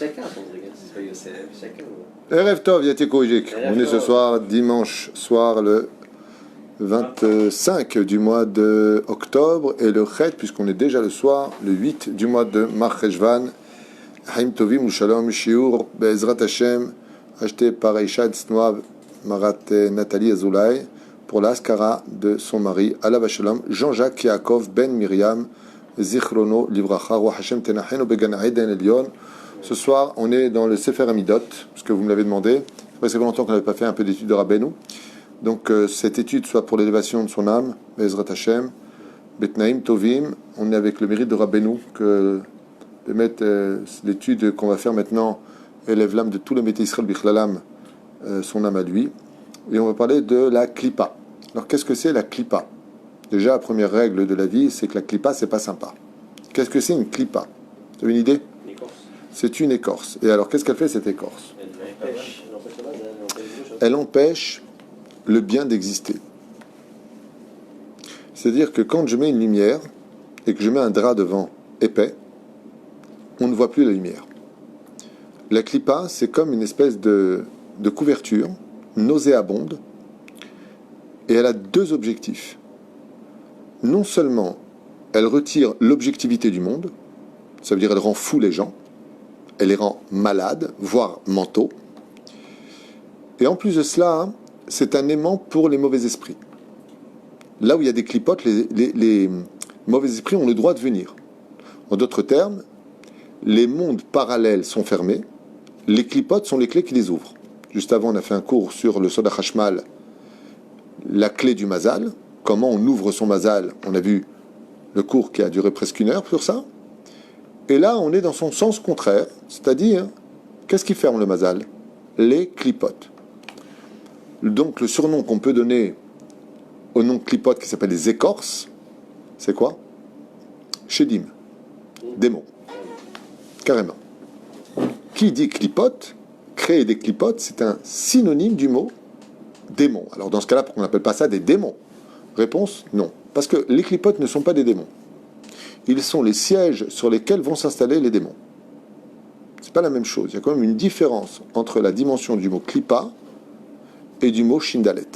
Chacun son truc, hein. C'est pas Yosef, chacun. Erev Tov, Yatekoujik. On est ce soir, dimanche soir, le 25 du mois de octobre, et le Chet, puisqu'on est déjà le soir, le 8 du mois de Marcheshvan. Haim Tovim, Shalom, Shiur, Be'ezrat Hashem, acheté par Eishad Snoav, Marat Nathalie Azoulay, pour l'Askara de son mari, Alav Shalom, Jean-Jacques Yaakov Ben Miriam, Zichrono, Livracha, Roi Hashem Tenachenu, Began Eden Elion. Ce soir, on est dans le Sefer Amidot, parce que vous me l'avez demandé. Ça fait longtemps qu'on n'avait pas fait un peu d'étude de Rabbeinu. Donc, cette étude soit pour l'élévation de son âme, Be'ezrat Hashem, Betnaim Tovim. On est avec le mérite de Rabbeinu, que de mettre l'étude qu'on va faire maintenant élève l'âme de tous les métiers Israël Bichlalam, son âme à lui. Et on va parler de la Klippa. Alors, qu'est-ce que c'est la Klippa? Déjà, la première règle de la vie, c'est que la Klippa, c'est pas sympa. Qu'est-ce que c'est une Klippa? Vous avez une idée? C'est une écorce. Et alors, qu'est-ce qu'elle fait, cette écorce? Elle empêche le bien d'exister. C'est-à-dire que quand je mets une lumière et que je mets un drap devant épais, on ne voit plus la lumière. La Klippa, c'est comme une espèce de couverture nauséabonde, et elle a deux objectifs. Non seulement elle retire l'objectivité du monde, ça veut dire elle rend fou les gens, elle les rend malades, voire mentaux. Et en plus de cela, c'est un aimant pour les mauvais esprits. Là où il y a des clipotes, les mauvais esprits ont le droit de venir. En d'autres termes, les mondes parallèles sont fermés, les clipotes sont les clés qui les ouvrent. Juste avant, on a fait un cours sur le Soda Hashmal, la clé du Mazal, comment on ouvre son Mazal. On a vu le cours qui a duré presque 1 heure sur ça. Et là, on est dans son sens contraire, c'est-à-dire, qu'est-ce qui ferme le Mazal? Les clipotes. Donc, le surnom qu'on peut donner au nom de clipote qui s'appelle les écorces, c'est quoi? Shedim, démon. Carrément. Qui dit clipote, créer des clipotes, c'est un synonyme du mot démon. Alors, dans ce cas-là, pourquoi on n'appelle pas ça des démons? Réponse, non. Parce que les clipotes ne sont pas des démons. Ils sont les sièges sur lesquels vont s'installer les démons. C'est pas la même chose. Il y a quand même une différence entre la dimension du mot klippa et du mot shindalet.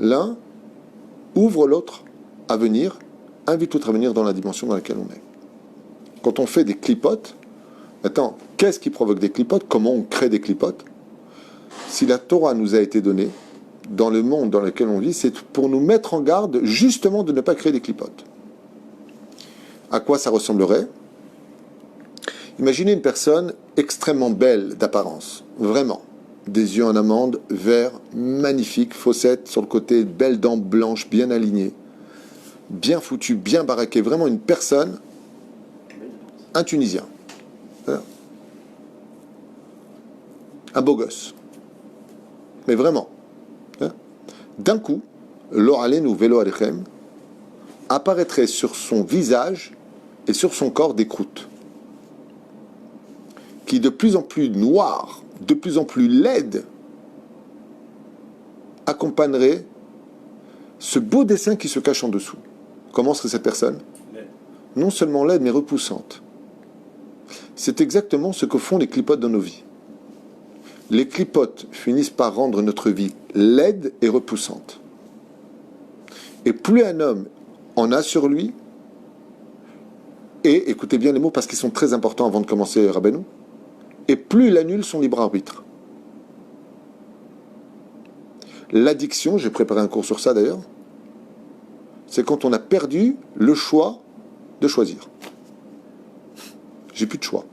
L'un ouvre l'autre à venir, invite l'autre à venir dans la dimension dans laquelle on est. Quand on fait des clipotes, attends, qu'est-ce qui provoque des clipotes? Comment on crée des clipotes? Si la Torah nous a été donnée, dans le monde dans lequel on vit, c'est pour nous mettre en garde justement de ne pas créer des clipotes. À quoi ça ressemblerait? Imaginez une personne extrêmement belle d'apparence, vraiment. Des yeux en amande, verts, magnifiques, fossettes sur le côté, belles dents blanches, bien alignées, bien foutues, bien baraquées, vraiment une personne, un Tunisien. Voilà. Un beau gosse. Mais vraiment. D'un coup, l'oralenu velo alechem apparaîtrait sur son visage et sur son corps des croûtes qui, de plus en plus noires, de plus en plus laides, accompagneraient ce beau dessin qui se cache en dessous. Comment serait cette personne? Non seulement laide, mais repoussante. C'est exactement ce que font les clipotes dans nos vies. Les clipotes finissent par rendre notre vie laide et repoussante. Et plus un homme en a sur lui, et écoutez bien les mots parce qu'ils sont très importants avant de commencer Rabbeinu, et plus il annule son libre arbitre. L'addiction, j'ai préparé un cours sur ça d'ailleurs, c'est quand on a perdu le choix de choisir. J'ai plus de choix.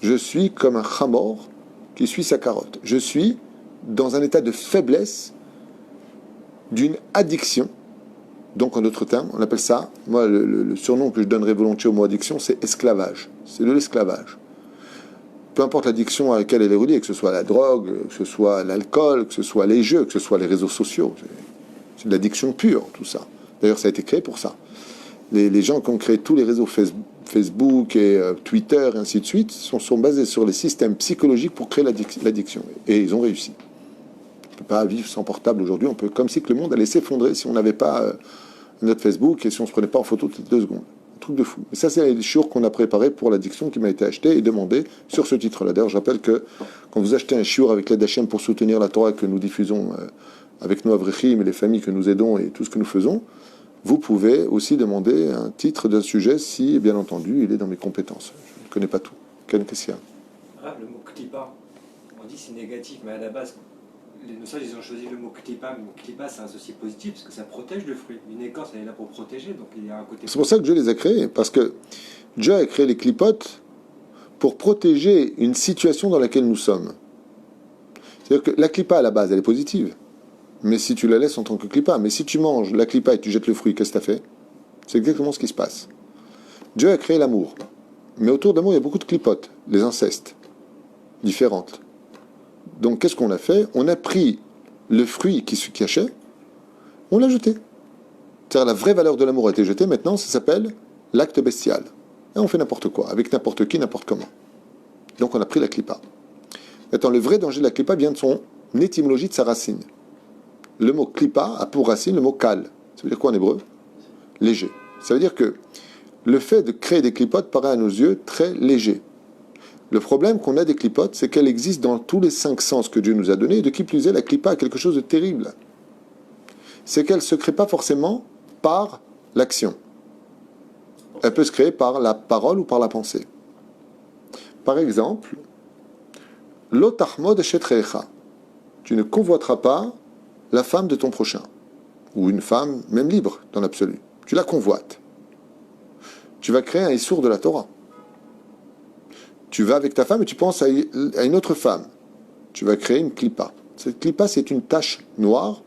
Je suis comme un chamor qui suit sa carotte. Je suis dans un état de faiblesse d'une addiction. Donc, en d'autres termes, on appelle ça, moi, le surnom que je donnerais volontiers au mot addiction, c'est esclavage. C'est de l'esclavage. Peu importe l'addiction à laquelle elle est reliée, que ce soit la drogue, que ce soit l'alcool, que ce soit les jeux, que ce soit les réseaux sociaux. C'est de l'addiction pure, tout ça. D'ailleurs, ça a été créé pour ça. Les gens qui ont créé tous les réseaux Facebook et Twitter et ainsi de suite sont basés sur les systèmes psychologiques pour créer l'addiction. Et ils ont réussi. On ne peut pas vivre sans portable aujourd'hui. On peut, comme si que le monde allait s'effondrer si on n'avait pas notre Facebook et si on ne se prenait pas en photo toutes les 2 secondes. Un truc de fou. Et ça, c'est les chiours qu'on a préparés pour l'addiction qui m'a été acheté et demandé sur ce titre-là. D'ailleurs, je rappelle que quand vous achetez un chiour avec l'aide d'Hachem pour soutenir la Torah que nous diffusons avec nos Avrechim et les familles que nous aidons et tout ce que nous faisons, vous pouvez aussi demander un titre d'un sujet si, bien entendu, il est dans mes compétences. Je ne connais pas tout. Quelle question? Ah, le mot klipa, on dit c'est négatif, mais à la base, les Nossages, ils ont choisi le mot klipa. Mais le mot klipa, c'est associé positif parce que ça protège le fruit. Une écorce, elle est là pour protéger, donc il y a un côté. C'est pour ça que Dieu les a créés, parce que Dieu a créé les clipotes pour protéger une situation dans laquelle nous sommes. C'est-à-dire que la clipa, à la base, elle est positive. Mais si tu la laisses en tant que clipa, mais si tu manges la clipa et tu jettes le fruit, qu'est-ce que tu as fait? C'est exactement ce qui se passe. Dieu a créé l'amour. Mais autour d'amour, il y a beaucoup de clipotes, les incestes, différentes. Donc, qu'est-ce qu'on a fait? On a pris le fruit qui se cachait, on l'a jeté. C'est-à-dire, la vraie valeur de l'amour a été jetée, maintenant, ça s'appelle l'acte bestial. Et on fait n'importe quoi, avec n'importe qui, n'importe comment. Donc, on a pris la clipa. Maintenant, le vrai danger de la clipa vient de son étymologie, de sa racine. Le mot klipa a pour racine le mot kal. Ça veut dire quoi en hébreu? Léger. Ça veut dire que le fait de créer des clipotes paraît à nos yeux très léger. Le problème qu'on a des clipotes, c'est qu'elles existent dans tous les 5 sens que Dieu nous a donnés, et de qui plus est, la clipa a quelque chose de terrible. C'est qu'elle ne se crée pas forcément par l'action. Elle peut se créer par la parole ou par la pensée. Par exemple, Lo tachmod eshet re'echa. Tu ne convoiteras pas la femme de ton prochain, ou une femme, même libre, dans l'absolu. Tu la convoites. Tu vas créer un issour de la Torah. Tu vas avec ta femme et tu penses à une autre femme. Tu vas créer une klipa. Cette klipa, c'est une tache noire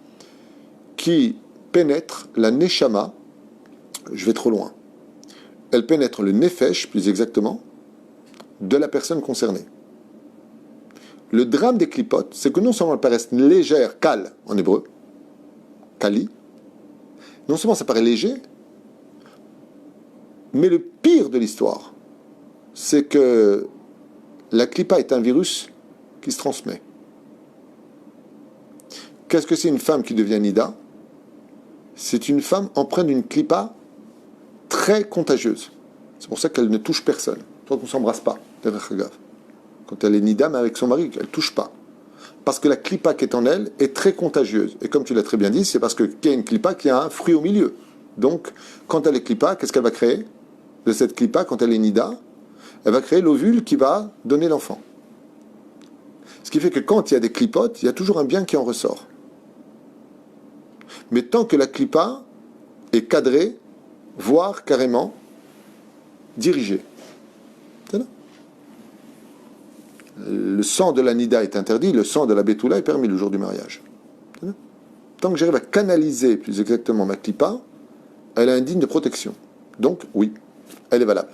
qui pénètre la neshama. Je vais trop loin. Elle pénètre le nefesh, plus exactement, de la personne concernée. Le drame des clipotes, c'est que non seulement elle paraît légère, kal en hébreu, kali, non seulement ça paraît léger, mais le pire de l'histoire, c'est que la clipa est un virus qui se transmet. Qu'est-ce que c'est une femme qui devient nida? C'est une femme empreinte d'une clipa très contagieuse. C'est pour ça qu'elle ne touche personne. Toi qu'on ne s'embrasse pas, quand elle est nida, mais avec son mari, elle ne touche pas. Parce que la clipa qui est en elle est très contagieuse. Et comme tu l'as très bien dit, c'est parce qu'il y a une clipa qui a un fruit au milieu. Donc, quand elle est clipa, qu'est-ce qu'elle va créer? De cette clipa, quand elle est nida, elle va créer l'ovule qui va donner l'enfant. Ce qui fait que quand il y a des clipotes, il y a toujours un bien qui en ressort. Mais tant que la clipa est cadrée, voire carrément dirigée. C'est là. Le sang de la nida est interdit, le sang de la bétoula est permis le jour du mariage. Tant que j'arrive à canaliser plus exactement ma clipa, elle est indigne de protection. Donc, oui, elle est valable.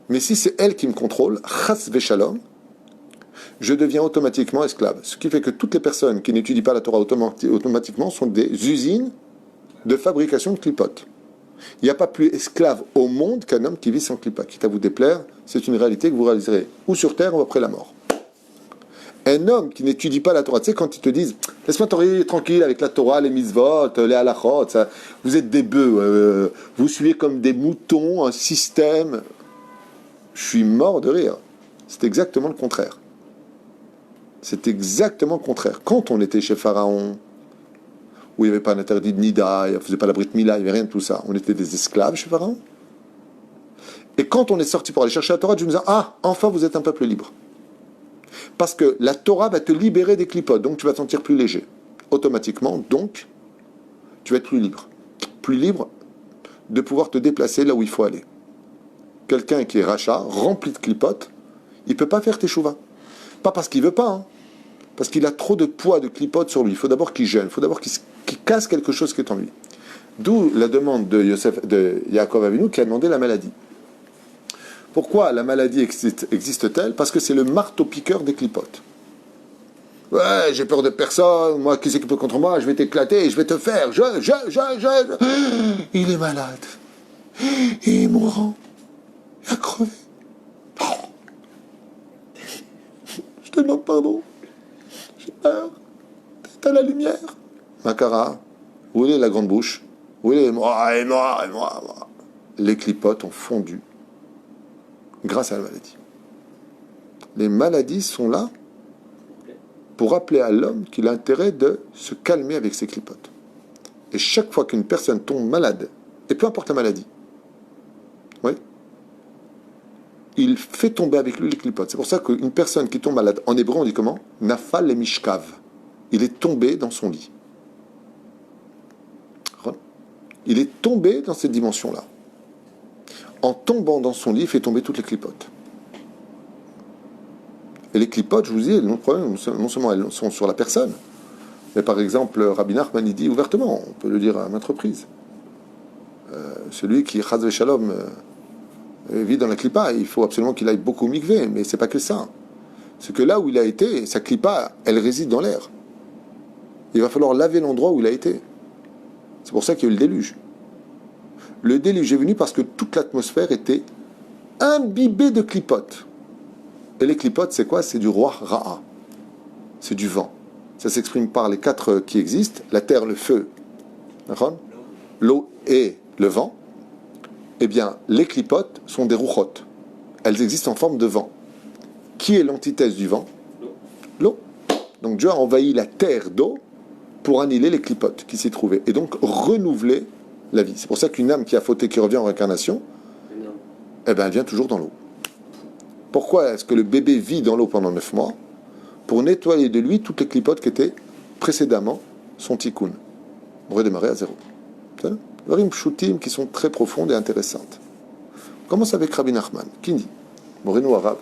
Mais si c'est elle qui me contrôle, chas veshalom, je deviens automatiquement esclave. Ce qui fait que toutes les personnes qui n'étudient pas la Torah automatiquement sont des usines de fabrication de clipotes. Il n'y a pas plus esclave au monde qu'un homme qui vit sans clipa. Quitte à vous déplaire, c'est une réalité que vous réaliserez ou sur terre ou après la mort. Un homme qui n'étudie pas la Torah, tu sais, quand ils te disent « Laisse-moi tranquille avec la Torah, les mitzvot, les halachot, ça, vous êtes des bœufs, vous suivez comme des moutons un système. » Je suis mort de rire. C'est exactement le contraire. C'est exactement le contraire. Quand on était chez Pharaon, où il n'y avait pas d'interdit de Nida, il ne faisait pas la Brit Mila, il n'y avait rien de tout ça, on était des esclaves chez Pharaon. Et quand on est sorti pour aller chercher la Torah, Dieu nous disait « Ah, enfin vous êtes un peuple libre. » Parce que la Torah va te libérer des clipotes, donc tu vas te sentir plus léger. Automatiquement, donc, tu vas être plus libre. Plus libre de pouvoir te déplacer là où il faut aller. Quelqu'un qui est rachat, rempli de clipotes, il ne peut pas faire teshuva. Pas parce qu'il ne veut pas, hein. Parce qu'il a trop de poids de clipotes sur lui. Il faut d'abord qu'il gêne, il faut d'abord qu'il casse quelque chose qui est en lui. D'où la demande de Yaakov Avinu qui a demandé la maladie. Pourquoi la maladie existe-t-elle? Parce que c'est le marteau-piqueur des clipotes. Ouais, j'ai peur de personne, moi qui c'est qui peut contre moi, je vais t'éclater, je vais te faire, il est malade. Il est mourant. Il a crevé. Je te demande pardon. J'ai peur. T'es à la lumière. Makara, où est la grande bouche? Où est moi? les clipotes ont fondu grâce à la maladie. Les maladies sont là pour rappeler à l'homme qu'il a intérêt de se calmer avec ses clipotes. Et chaque fois qu'une personne tombe malade, et peu importe la maladie, oui, il fait tomber avec lui les clipotes. C'est pour ça qu'une personne qui tombe malade, en hébreu on dit comment? Nafal le mishkav. Il est tombé dans son lit. Il est tombé dans cette dimension-là. En tombant dans son lit, il fait tomber toutes les clipotes. Et les clipotes, je vous dis, le problème, non seulement elles sont sur la personne, mais par exemple, Rabbi Nachman, il dit ouvertement, on peut le dire à maintes reprises, celui qui, chas v'shalom, vit dans la clipa, il faut absolument qu'il aille beaucoup au mikvé, mais c'est pas que ça. C'est que là où il a été, sa clipa, elle réside dans l'air. Il va falloir laver l'endroit où il a été. C'est pour ça qu'il y a eu le déluge. Le déluge est venu parce que toute l'atmosphère était imbibée de clipotes. Et les clipotes, c'est quoi? C'est du roi Ra'a. C'est du vent. Ça s'exprime par les quatre qui existent, la terre, le feu, l'eau et le vent. Eh bien, les clipotes sont des rouchot. Elles existent en forme de vent. Qui est l'antithèse du vent? L'eau. Donc Dieu a envahi la terre d'eau pour annihiler les clipotes qui s'y trouvaient. Et donc renouveler la vie. C'est pour ça qu'une âme qui a fauté, qui revient en réincarnation, eh ben, elle vient toujours dans l'eau. Pourquoi est-ce que le bébé vit dans l'eau pendant 9 mois? Pour nettoyer de lui toutes les clipotes qui étaient précédemment son tikkun. On redémarrer à zéro. Varim pshutim qui sont très profondes et intéressantes. On commence avec Rabbi Nachman. Qui dit? Moreno arabe.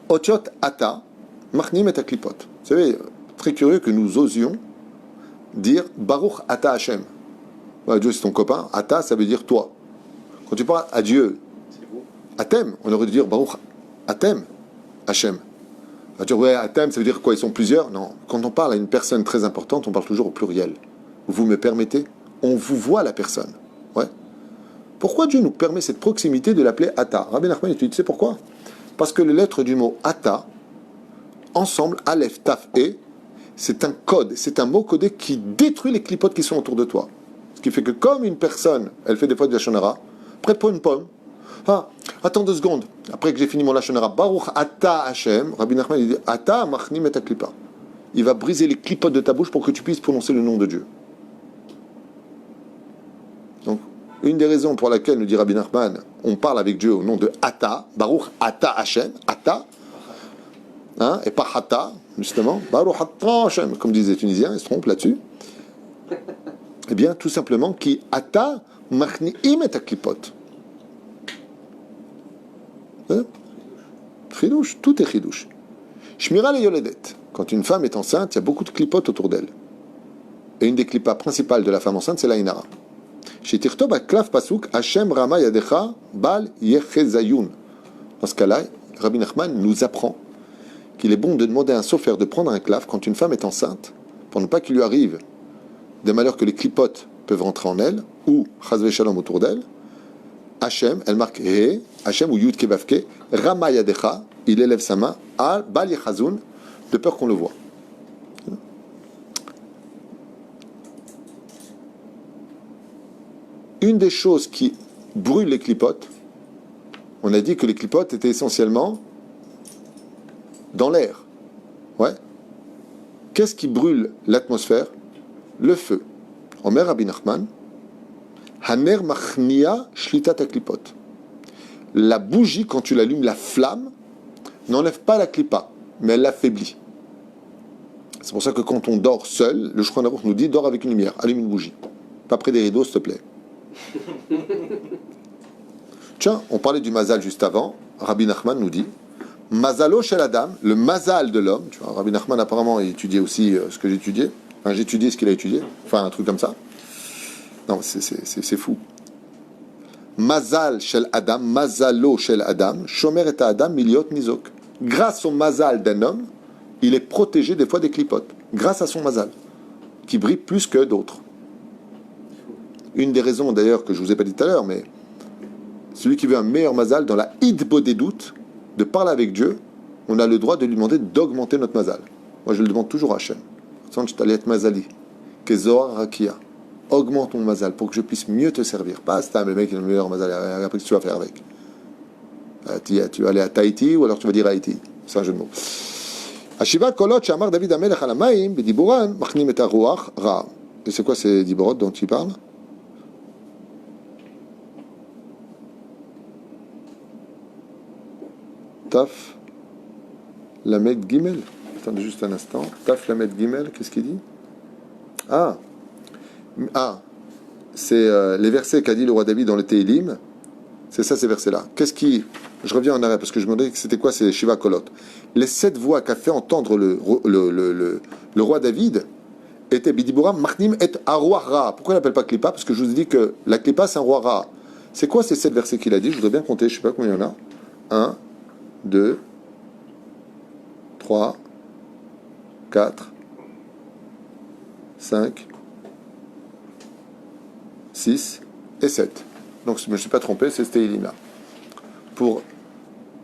Otiot ata machnim et klipot. Vous savez, très curieux que nous osions dire Baruch ata Hashem. Voilà, Dieu c'est ton copain. Ata ça veut dire toi. Quand tu parles à Dieu, Atem, on aurait dû dire Baruch Atem Hashem. On va dire ouais, Atem ça veut dire quoi? Ils sont plusieurs? Non. Quand on parle à une personne très importante, on parle toujours au pluriel. Vous me permettez? On vous voit la personne. Ouais. Pourquoi Dieu nous permet cette proximité de l'appeler Ata? Rabbi Nachman étudie, tu sais pourquoi? Parce que les lettres du mot Ata, ensemble, Aleph, Taf, E, c'est un code, c'est un mot codé qui détruit les clipotes qui sont autour de toi. Ce qui fait que comme une personne, elle fait des fois du Lachonara, prête pour une pomme, ah, attends 2 secondes, après que j'ai fini mon Lachonara, Baruch Ata Hashem, Rabbi Nachman il dit Ata machnim et klipa. Il va briser les clipotes de ta bouche pour que tu puisses prononcer le nom de Dieu. Donc, une des raisons pour laquelle, nous dit Rabbi Nachman, on parle avec Dieu au nom de Ata, Baruch Ata Hashem, Ata, hein, et pas Hata, justement, Baruch Ata Hashem, comme disent les Tunisiens, ils se trompent là-dessus. Eh bien, tout simplement, qui Ata machnim et klipot. Chidouche, tout est chidouche. Shmira le yoledet. Quand une femme est enceinte, il y a beaucoup de clipotes autour d'elle. Et une des clipas principales de la femme enceinte, c'est la inara. Chez Tirtob Aklaf Pasuk, Hashem Rama Yadecha Bal Yechezayun. Dans ce cas-là, Rabbi Nachman nous apprend qu'il est bon de demander à un sofer de prendre un claf quand une femme est enceinte, pour ne pas qu'il lui arrive des malheurs que les clipotes peuvent rentrer en elle, ou Chazve Shalom autour d'elle. Hashem, elle marque He, Hashem ou Yud Kevavke, Rama Yadecha, il élève sa main, Al Bal Yechazun, de peur qu'on le voit. Une des choses qui brûle les clipotes, on a dit que les clipotes étaient essentiellement dans l'air. Ouais. Qu'est-ce qui brûle l'atmosphère? Le feu. Omer Rabbi Nachman, Haner machnia shlitat aklipot. La bougie, quand tu l'allumes, la flamme, n'enlève pas la clipa, mais elle l'affaiblit. C'est pour ça que quand on dort seul, le Shulchan Aruch nous dit dors avec une lumière, allume une bougie. Pas près des rideaux, s'il te plaît. Tiens, on parlait du mazal juste avant. Rabbi Nachman nous dit Mazalo shel Adam, le mazal de l'homme. Tu vois, Rabbi Nachman apparemment il étudiait aussi ce que j'étudiais. Enfin, j'étudiais ce qu'il a étudié. Enfin, un truc comme ça. Non, c'est fou. Mazal shel Adam, mazalo shel Adam, shomer et Adam miliot nizok. Grâce au mazal d'un homme, il est protégé des fois des clipotes. Grâce à son mazal, qui brille plus que d'autres. Une des raisons d'ailleurs que je vous ai pas dit tout à l'heure, mais celui qui veut un meilleur mazal dans la hidbo des doutes, de parler avec Dieu, on a le droit de lui demander d'augmenter notre mazal. Moi je le demande toujours à Hachem. Mazali, Kezor Rakia. augmente mon mazal pour que je puisse mieux te servir. Pas Stam, le mec il a le meilleur mazal, après qu'est-ce que tu vas faire avec? Tu vas aller à Tahiti ou alors tu vas dire Haïti. C'est un jeu de mots. Ashiva kolot shamar David Amelech al hamayim bediburan machnim et haruach ra. Et c'est quoi ces diborot dont tu parles? Taf Lamed Gimel. Attendez juste un instant. Taf Lamed Gimel, qu'est-ce qu'il dit? Ah, c'est les versets qu'a dit le roi David dans le Télim. C'est ça, ces versets-là. Qu'est-ce qui... Je reviens en arrière parce que je me demandais que c'était quoi ces Shiva Kolot. Les 7 voix qu'a fait entendre le roi David étaient Bidiburam, Machnim et Arwa Ra. Pourquoi il n'appelle pas Klippa? Parce que je vous ai dit que la Klippa, c'est un roi Ra. C'est quoi ces 7 versets qu'il a dit? Je voudrais bien compter, je ne sais pas combien il y en a. 1, 2, 3, 4, 5, 6 et 7. Donc je ne me suis pas trompé, c'est ce Télim-là. Pour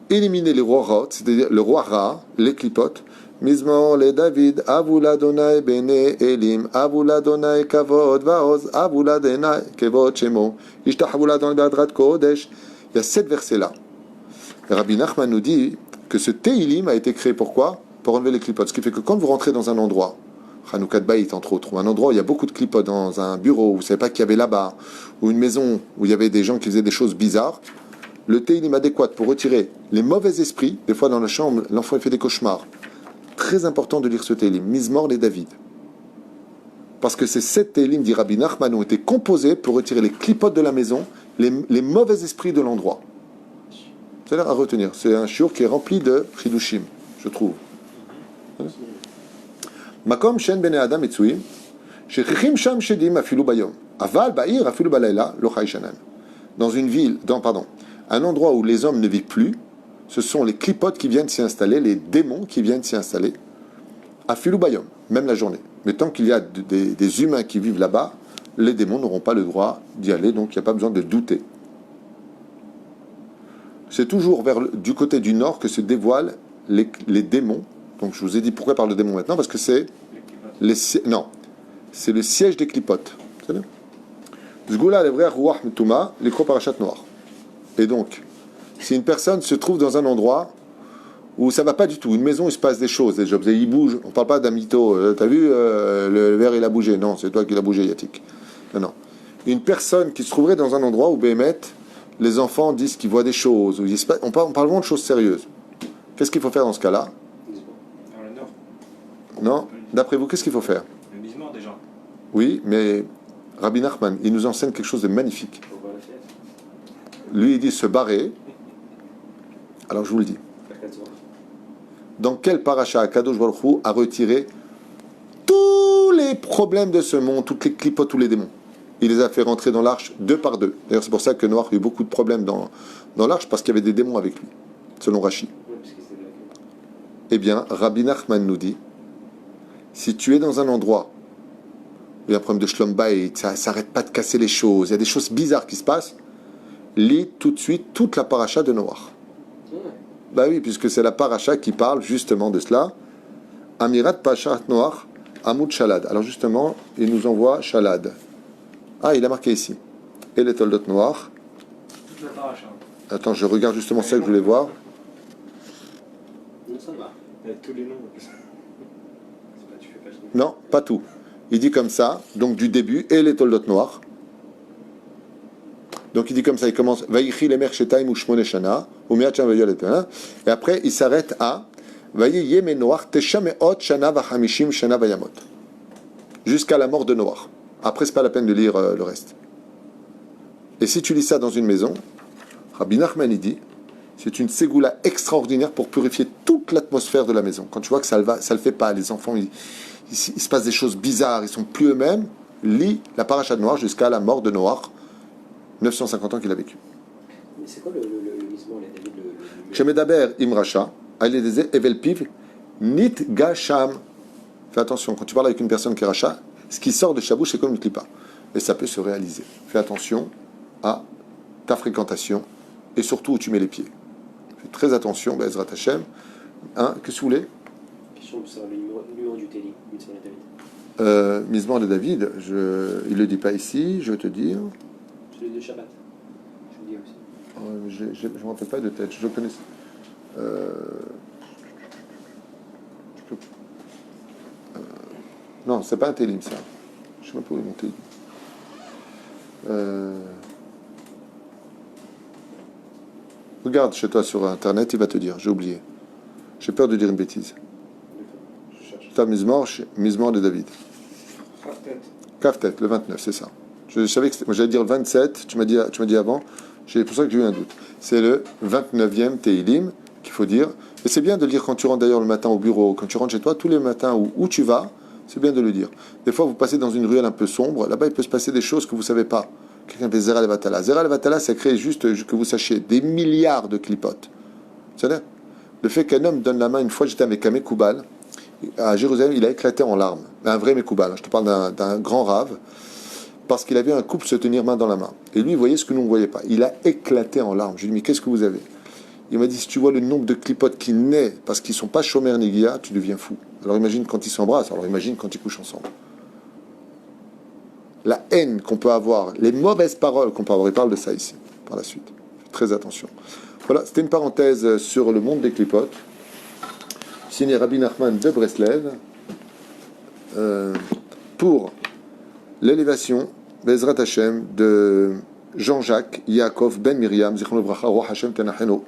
éliminer les rois Ra, c'est-à-dire le roi Ra, les clipotes, Mizmor le David, Avula Donai Bene Elim, Avula Donai Kavod Vaoz, Avula Donai Kevod Shemo, Ishtachavula Donai Badrat Kodesh. Il y a 7 versets-là. Rabbi Nachman nous dit que ce Télim a été créé pourquoi? Pour enlever les clipotes. Ce qui fait que quand vous rentrez dans un endroit, Hanoukat Baït entre autres, ou un endroit où il y a beaucoup de clipotes, dans un bureau où vous ne savez pas qu'il y avait là-bas, ou une maison où il y avait des gens qui faisaient des choses bizarres, le Télim adéquat pour retirer les mauvais esprits. Des fois dans la chambre, l'enfant il fait des cauchemars. Très important de lire ce Télim, Mizmor les David. Parce que ces 7 Télim, dit Rabbi Nachman, ont été composés pour retirer les clipotes de la maison, les mauvais esprits de l'endroit. C'est à retenir. C'est un shiur qui est rempli de chidushim, je trouve. Makom shen bene adam etzuim, shechichim sham shedim afilu bayom, aval ba'ir afilu balayla lo chay shanan. Dans une ville, un endroit où les hommes ne vivent plus, ce sont les clipotes qui viennent s'y installer, les démons qui viennent s'y installer, afilu bayom, même la journée. Mais tant qu'il y a des humains qui vivent là-bas, les démons n'auront pas le droit d'y aller, donc il n'y a pas besoin de douter. C'est toujours du côté du nord que se dévoilent les démons. Donc je vous ai dit pourquoi par le démon maintenant, parce que c'est c'est le siège des clipotes. Zgoula l'evrer ruach metuma l'écro parachat noir. Et donc, si une personne se trouve dans un endroit où ça va pas du tout, une maison où il se passe des choses, des objets, il bouge, on parle pas d'un mytho, t'as vu, le verre il a bougé, non, c'est toi qui l'as bougé, Yatik. Non. Une personne qui se trouverait dans un endroit où Béhémet, les enfants disent qu'ils voient des choses, où on parle vraiment de choses sérieuses. Qu'est-ce qu'il faut faire dans ce cas-là? Dans le nord. Non. D'après vous, qu'est-ce qu'il faut faire? Le misement déjà. Oui, mais Rabbi Nachman, il nous enseigne quelque chose de magnifique. Faut voir la fête. Lui, il dit se barrer. Alors, je vous le dis. Dans quel paracha Kadosh Baruch Hu a retiré tous les problèmes de ce monde, toutes les clipotes, tous les démons? Il les a fait rentrer dans l'arche 2 par 2. D'ailleurs, c'est pour ça que Noach a eu beaucoup de problèmes dans l'arche, parce qu'il y avait des démons avec lui, selon Rashi. Eh bien, Rabbi Nachman nous dit, si tu es dans un endroit où il y a un problème de Shlom Bayit, ça s'arrête pas de casser les choses, il y a des choses bizarres qui se passent, lis tout de suite toute la paracha de Noach. Bah oui, puisque c'est la paracha qui parle justement de cela. Amirat Pashat Noach, Amud Shalad. Alors justement, il nous envoie Shalad. Ah, il a marqué ici. Et les Toldot Noach. Toute la paracha. Attends, je regarde justement ça que je voulais voir. Non, ça va. Il y a tous les noms. Tu fais pas Non, pas tout. Il dit comme ça, donc du début, et les Toldot Noach. Donc il dit comme ça, il commence Vayichi lemer shetaim u'shmone shana u'miat sham vayol et et après il s'arrête à Vayiye me Noach tesha me'ot shana v'hamishim shana vayamot jusqu'à la mort de Noach. Après c'est pas la peine de lire le reste. Et si tu lis ça dans une maison, Rabbi Nachman il dit c'est une ségoula extraordinaire pour purifier toute l'atmosphère de la maison. Quand tu vois que ça le fait pas, les enfants il se passe des choses bizarres, ils sont plus eux-mêmes, lis la paracha de Noach jusqu'à la mort de Noach. 950 ans qu'il a vécu. Mais c'est quoi le misement, les David, Shemedaber imracha, aledeze evelpiv, nit gasham. Fais attention, quand tu parles avec une personne qui est racha, ce qui sort de sa bouche, c'est comme une clipa. Et ça peut se réaliser. Fais attention à ta fréquentation et surtout où tu mets les pieds. Fais très attention, Bezrat Hashem. Qu'est-ce que vous voulez? Question pour savoir le numéro du Téli, Mitzvah David. Misement de David, il ne le dit pas ici, je vais te dire. Celui de Shabbat. Je le dis aussi. Je ne me rappelle pas de tête, je le connais. Non, c'est pas un télim, ça. Je sais pas pour mon télim. Regarde chez toi sur internet, il va te dire, j'ai oublié. J'ai peur de dire une bêtise. Je cherche. C'est un misement de David. Kaftet, le 29, c'est ça. Je savais que moi j'allais dire le 27, tu m'as dit avant, c'est pour ça que j'ai eu un doute. C'est le 29e Teilim qu'il faut dire. Et c'est bien de le dire quand tu rentres d'ailleurs le matin au bureau, quand tu rentres chez toi, tous les matins où tu vas, c'est bien de le dire. Des fois, vous passez dans une ruelle un peu sombre, là-bas il peut se passer des choses que vous ne savez pas. Quelqu'un fait Zera Levatala. Zera Levatala, ça crée juste que vous sachiez des milliards de clipotes. C'est-à-dire, le fait qu'un homme donne la main, une fois j'étais avec un Mekoubal, à Jérusalem, il a éclaté en larmes. Un vrai Mekoubal, je te parle d'un grand rave, parce qu'il avait un couple se tenir main dans la main. Et lui, il voyait ce que nous ne voyait pas. Il a éclaté en larmes. Je lui ai dit, mais qu'est-ce que vous avez? Il m'a dit, si tu vois le nombre de clipotes qui naît parce qu'ils ne sont pas chômeurs ni guia, tu deviens fou. Alors imagine quand ils s'embrassent, alors imagine quand ils couchent ensemble. La haine qu'on peut avoir, les mauvaises paroles qu'on peut avoir, il parle de ça ici, par la suite. Faites très attention. Voilà, c'était une parenthèse sur le monde des clipotes. Signé Rabbi Nachman de Breslev pour l'élévation Bezrat Hashem de Jean-Jacques Yaakov Ben Miriam Zichrono Bracha Roi Hashem Tenacheno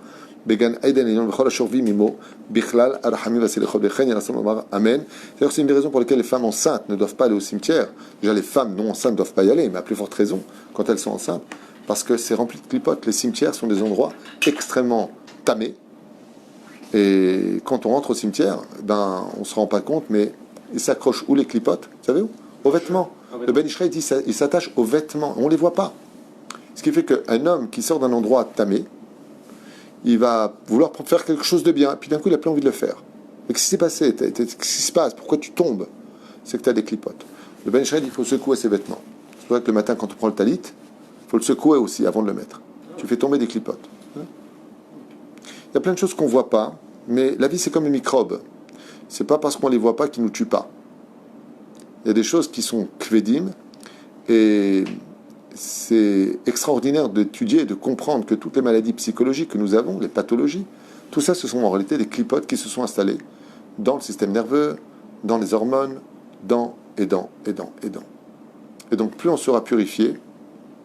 Began Aiden Elyon Bechol Ashorvi Mimo Bichlal Arachamim Vasilichot Bechen Yalasom Amar Amen. C'est une des raisons pour lesquelles les femmes enceintes ne doivent pas aller au cimetière. Déjà les femmes non enceintes ne doivent pas y aller, mais à plus forte raison quand elles sont enceintes, parce que c'est rempli de clipotes. Les cimetières sont des endroits extrêmement tamés. Et quand on rentre au cimetière, ben, on ne se rend pas compte, mais ils s'accrochent où les clipotes? Vous savez où? Aux vêtements. Le Ben Ishraï dit il s'attache aux vêtements. On ne les voit pas. Ce qui fait qu'un homme qui sort d'un endroit tamé, il va vouloir faire quelque chose de bien, puis d'un coup, il n'a plus envie de le faire. Mais qu'est-ce qui s'est passé? Qu'est-ce qui se passe? Pourquoi tu tombes? C'est que tu as des clipotes. Le Ben Ishraï dit il faut secouer ses vêtements. C'est pour ça que le matin, quand on prend le talit, il faut le secouer aussi avant de le mettre. Tu fais tomber des clipotes. Il y a plein de choses qu'on ne voit pas, mais la vie, c'est comme les microbes. C'est pas parce qu'on ne les voit pas qu'ils ne nous tuent pas. Il y a des choses qui sont kvedim, et c'est extraordinaire d'étudier et de comprendre que toutes les maladies psychologiques que nous avons, les pathologies, tout ça, ce sont en réalité des clipotes qui se sont installées dans le système nerveux, dans les hormones, et donc, plus on sera purifié,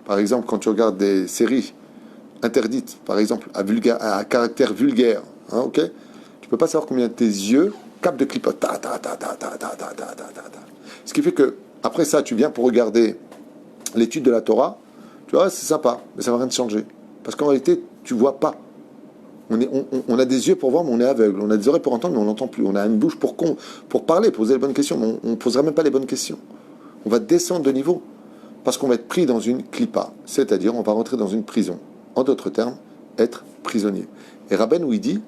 par exemple, quand tu regardes des séries interdites, par exemple, à caractère vulgaire, hein, ok, tu peux pas savoir combien tes yeux captent de clipotes. Ce qui fait que, après ça, tu viens pour regarder l'étude de la Torah, tu vois, c'est sympa, mais ça va rien te changer. Parce qu'en réalité, tu vois pas. On a des yeux pour voir, mais on est aveugle. On a des oreilles pour entendre, mais on n'entend plus. On a une bouche pour parler, poser les bonnes questions, mais on ne posera même pas les bonnes questions. On va descendre de niveau, parce qu'on va être pris dans une clipa, c'est-à-dire on va rentrer dans une prison. En d'autres termes, être prisonnier. Et Rabbeinu, il dit,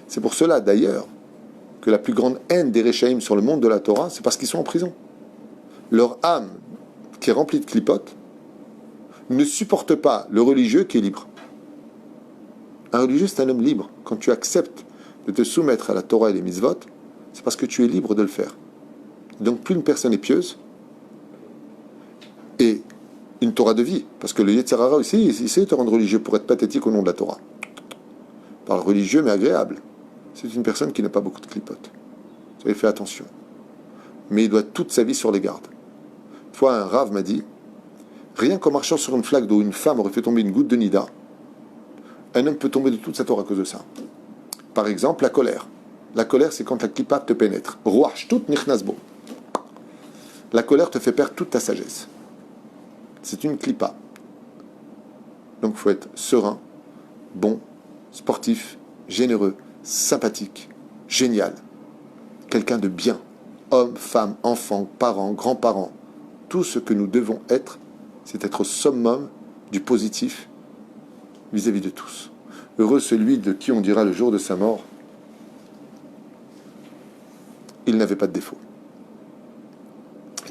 c'est pour cela d'ailleurs que la plus grande haine des Réchaïm sur le monde de la Torah, c'est parce qu'ils sont en prison. Leur âme, qui est remplie de clipotes, ne supporte pas le religieux qui est libre. Un religieux, c'est un homme libre. Quand tu acceptes de te soumettre à la Torah et les mitzvot, c'est parce que tu es libre de le faire. Donc plus une personne est pieuse, et une Torah de vie, parce que le Yetzer Hara aussi, il sait te rendre religieux pour être pathétique au nom de la Torah. Il parle religieux mais agréable. C'est une personne qui n'a pas beaucoup de clipotes. Vous avez fait attention. Mais il doit toute sa vie sur les gardes. Une fois, un rave m'a dit, rien qu'en marchant sur une flaque d'eau, une femme aurait fait tomber une goutte de nida, un homme peut tomber de toute sa Torah à cause de ça. Par exemple, la colère. La colère, c'est quand la clipa te pénètre. Roach tout nichnasbo. La colère te fait perdre toute ta sagesse. C'est une clipa. Donc il faut être serein, bon, sportif, généreux, sympathique, génial. Quelqu'un de bien. Homme, femme, enfant, parents, grands-parents. Tout ce que nous devons être, c'est être au summum du positif vis-à-vis de tous. Heureux celui de qui on dira le jour de sa mort, il n'avait pas de défaut.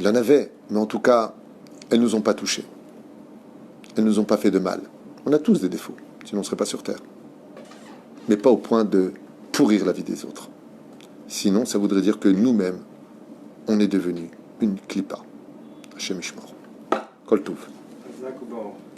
Il en avait, mais en tout cas, elles ne nous ont pas touchés. Elles ne nous ont pas fait de mal. On a tous des défauts, sinon on ne serait pas sur Terre. Mais pas au point de pourrir la vie des autres. Sinon, ça voudrait dire que nous-mêmes, on est devenus une clipa. Hashem Yishmor. Kol Tov. Zak ou Baruch.